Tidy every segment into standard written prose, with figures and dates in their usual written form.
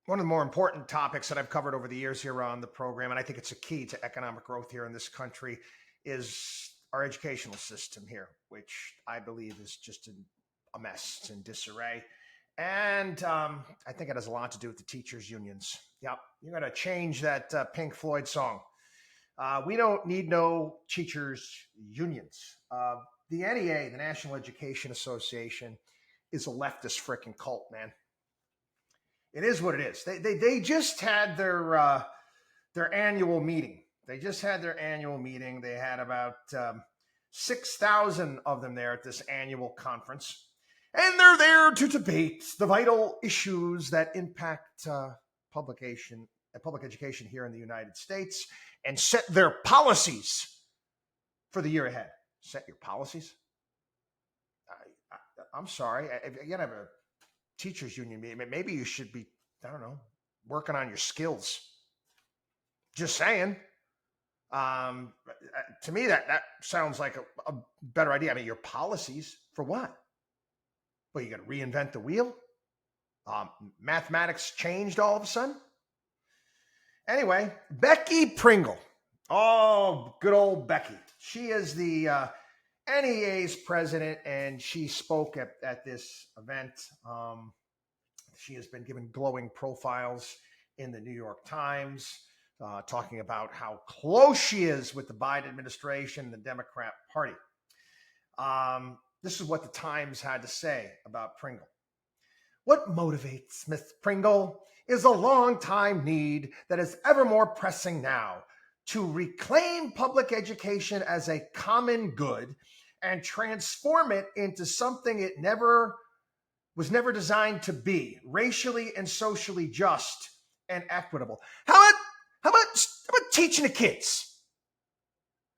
One of the more important topics that I've covered over the years here on the program, and I think it's a key to economic growth here in this country, is our educational system here, which I believe is just a mess. It's in disarray. And I think it has a lot to do with the teachers' unions. Yep, you're going to change that Pink Floyd song. We don't need no teachers' unions. The NEA, the National Education Association, is a leftist freaking cult, man. It is what it is. They just had their annual meeting. They just had their annual meeting. They had about 6,000 of them there at this annual conference, and they're there to debate the vital issues that impact public education here in the United States and set their policies for the year ahead. Set your policies? I'm sorry. If you have a teachers union meeting, maybe you should be, I don't know, working on your skills. Just saying. To me, that sounds like a better idea. I mean, your policies for what? Well, you got to reinvent the wheel? Mathematics changed all of a sudden? Anyway, Becky Pringle. Oh, good old Becky. She is the NEA's president, and she spoke at this event. She has been given glowing profiles in the New York Times, talking about how close she is with the Biden administration and the Democrat Party. This is what the Times had to say about Pringle. What motivates Ms. Pringle is a long-time need that is ever more pressing now to reclaim public education as a common good and transform it into something it was never designed to be, racially and socially just and equitable. How about teaching the kids?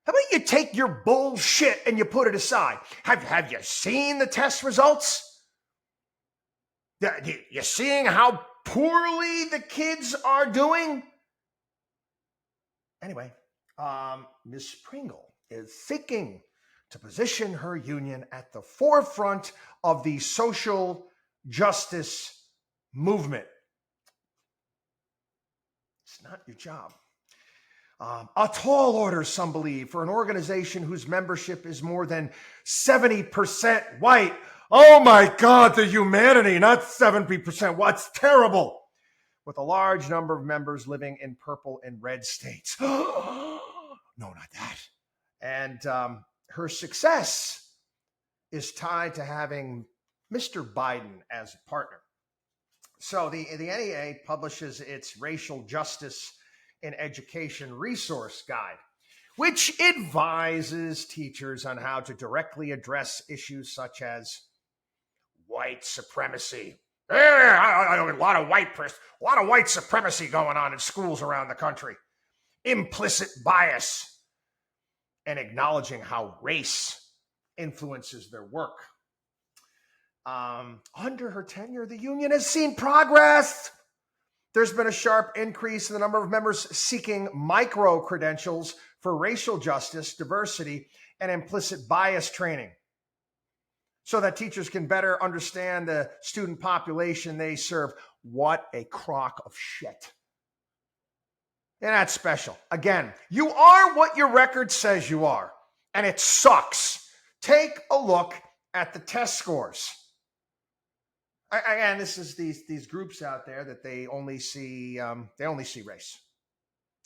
How about you take your bullshit and you put it aside? Have you seen the test results? You seeing how poorly the kids are doing? Anyway, Ms. Pringle is seeking to position her union at the forefront of the social justice movement. It's not your job. A tall order, some believe, for an organization whose membership is more than 70% white. Oh my God, the humanity, not 70% white. It's terrible. With a large number of members living in purple and red states. No, not that. And her success is tied to having Mr. Biden as a partner. So the NEA publishes its Racial Justice in Education Resource Guide, which advises teachers on how to directly address issues such as white supremacy. I know a lot of white supremacy going on in schools around the country. Implicit bias, and acknowledging how race influences their work. Under her tenure, the union has seen progress. There's been a sharp increase in the number of members seeking micro-credentials for racial justice, diversity, and implicit bias training, so that teachers can better understand the student population they serve. What a crock of shit. And that's special. Again, you are what your record says you are, and it sucks. Take a look at the test scores. Again, this is these groups out there that they only see race.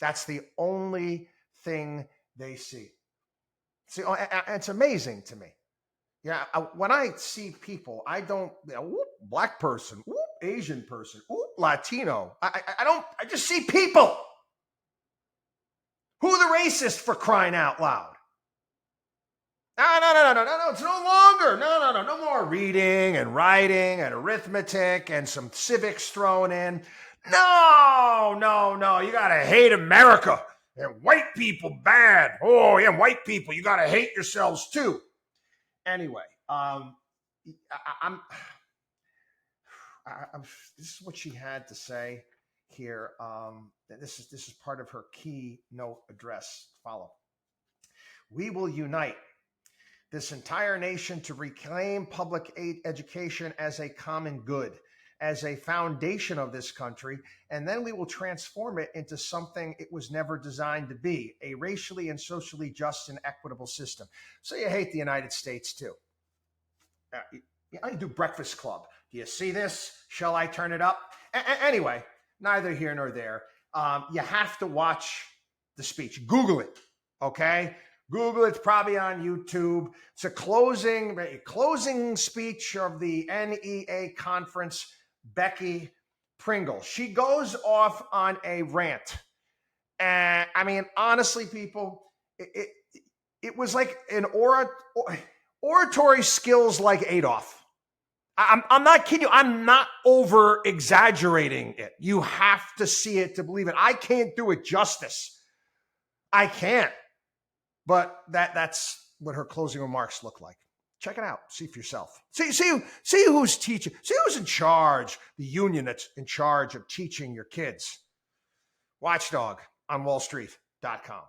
That's the only thing they see. See, it's amazing to me. Yeah, when I see people, I don't, whoop, black person, whoop, Asian person, whoop, Latino. I just see people. Who are the racists, for crying out loud? No, it's no longer. No more reading and writing and arithmetic and some civics thrown in. No, you gotta hate America. And white people bad. Oh, yeah, white people, you gotta hate yourselves too. Anyway, this is what she had to say here. This is part of her keynote address. Follow. We will unite this entire nation to reclaim public education as a common good as a foundation of this country, and then we will transform it into something it was never designed to be, a racially and socially just and equitable system. So you hate the United States too. I do Breakfast Club. Do you see this? Shall I turn it up? Anyway, neither here nor there. You have to watch the speech. Google it, okay? Google it. It's probably on YouTube. It's a closing speech of the NEA conference, Becky Pringle. She goes off on a rant. And I mean, honestly, people, it was like an oratory skills like Adolf. I'm not kidding you. I'm not over exaggerating it. You have to see it to believe it. I can't do it justice. I can't. But that's what her closing remarks look like. Check it out. See for yourself. See who's teaching. See who's in charge. The union that's in charge of teaching your kids. WatchDog on WallStreet.com.